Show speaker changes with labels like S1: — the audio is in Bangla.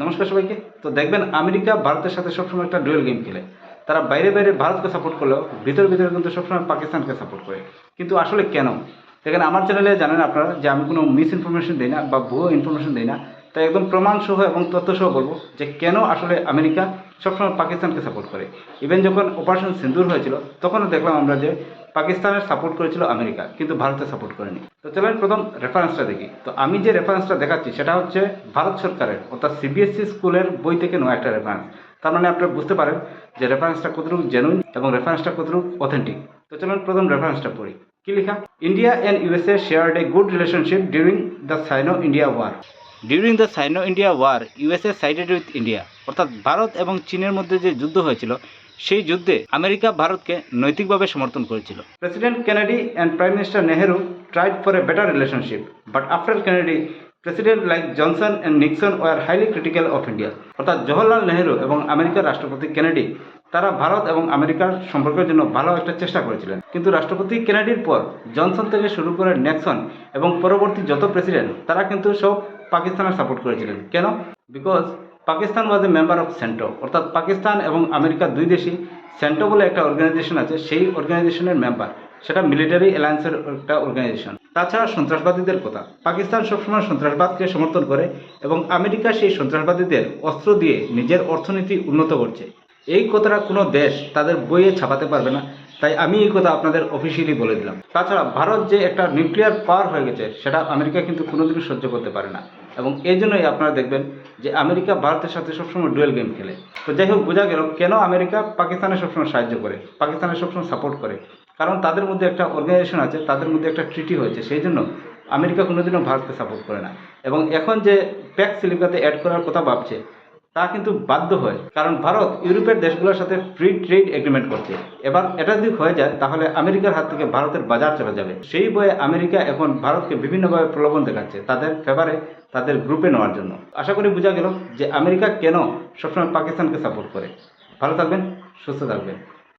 S1: নমস্কার সবাইকে। তো দেখবেন আমেরিকা ভারতের সাথে সবসময় একটা ডুয়েল গেম খেলে। তারা বাইরে বাইরে ভারতকে সাপোর্ট করলেও ভিতরে ভিতরে কিন্তু সবসময় পাকিস্তানকে সাপোর্ট করে। কিন্তু আসলে কেন? দেখেন, আমার চ্যানেলে জানেন আপনারা যে আমি কোনো মিস ইনফরমেশন দিই না বা ভুয়ো ইনফরমেশন দিই না। তাই একদম প্রমাণসহ এবং তথ্যসহ বলবো যে কেন আসলে আমেরিকা সবসময় পাকিস্তানকে সাপোর্ট করে। ইভেন যখন অপারেশন সিন্দুর হয়েছিল তখনও দেখলাম আমরা যে পাকিস্তানের সাপোর্ট করেছিল আমেরিকা, কিন্তু ভারতে সাপোর্ট করেনি। তো চলেন প্রথম রেফারেন্সটা দেখি। তো আমি যে রেফারেন্সটা দেখাচ্ছি সেটা হচ্ছে ভারত সরকারের অর্থাৎ সিবিএসসি স্কুলের বই থেকে নেওয়া একটা রেফারেন্স। তার মানে আপনারা বুঝতে পারেন যে রেফারেন্সটা কতটুকু জেনুইন এবং রেফারেন্সটা কতটুকু অথেন্টিক। তো চলুন প্রথম রেফারেন্সটা পড়ি। কি লেখা? India and USA shared a good relationship during the Sino India war. During the Sino India war USA sided with India. অর্থাৎ ভারত এবং চীনের মধ্যে যে যুদ্ধ হয়েছিল সেই যুদ্ধে আমেরিকা ভারতকে নৈতিকভাবে সমর্থন করেছিল। President Kennedy and prime minister Nehru tried for a better relationship, but after Kennedy president like Johnson and Nixon were highly critical of India. অর্থাৎ জওহরলাল নেহেরু এবং আমেরিকার রাষ্ট্রপতি কেনেডি তারা ভারত এবং আমেরিকার সম্পর্কের জন্য ভালো একটা চেষ্টা করেছিলেন, কিন্তু রাষ্ট্রপতি কেনেডির পর জনসন থেকে শুরু করে নিক্সন এবং পরবর্তী যত প্রেসিডেন্ট তারা কিন্তু সব পাকিস্তানের সাপোর্ট করেছিলেন। কেন? Because Pakistan was a member of CENTO. অর্থাৎ পাকিস্তান এবং আমেরিকা দুই দেশই সেন্টো বলে একটা অর্গানাইজেশন আছে, সেই অর্গানাইজেশনের মেম্বার। সেটা মিলিটারি অ্যালায়েন্সের একটা অর্গানাইজেশন। তাছাড়া সন্ত্রাসবাদীদের কথা, পাকিস্তান সবসময় সন্ত্রাসবাদকে সমর্থন করে এবং আমেরিকা সেই সন্ত্রাসবাদীদের অস্ত্র দিয়ে নিজের অর্থনীতি উন্নত করছে। এই কথাটা কোনো দেশ তাদের বইয়ে ছাপাতে পারবে না, তাই আমি এই কথা আপনাদের অফিসিয়ালি বলে দিলাম। তাছাড়া ভারত যে একটা নিউক্লিয়ার পাওয়ার হয়ে গেছে সেটা আমেরিকা কিন্তু কোনোদিনও সহ্য করতে পারে না, এবং এই জন্যই আপনারা দেখবেন যে আমেরিকা ভারতের সাথে সবসময় ডুয়েল গেম খেলে। তো যাই হোক, বোঝা গেল কেন আমেরিকা পাকিস্তানের সবসময় সাহায্য করে, পাকিস্তানের সবসময় সাপোর্ট করে। কারণ তাদের মধ্যে একটা অর্গানাইজেশন আছে, তাদের মধ্যে একটা ট্রিটি হয়েছে, সেই জন্য আমেরিকা কোনোদিনও ভারতকে সাপোর্ট করে না। এবং এখন যে প্যাক সিলিকাতে অ্যাড করার কথা ভাবছে তা কিন্তু বাধ্য হয়, কারণ ভারত ইউরোপের দেশগুলোর সাথে ফ্রি ট্রেড এগ্রিমেন্ট করছে। এবার এটা যদি হয়ে যায় তাহলে আমেরিকার হাত থেকে ভারতের বাজার চলে যাবে। সেই বয়ে আমেরিকা এখন ভারতকে বিভিন্নভাবে প্রলোভন দেখাচ্ছে তাদের ফেভারে, তাদের গ্রুপে নেওয়ার জন্য। আশা করি বোঝা গেল যে আমেরিকা কেন সবসময় পাকিস্তানকে সাপোর্ট করে। ভালো থাকবেন, সুস্থ থাকবেন।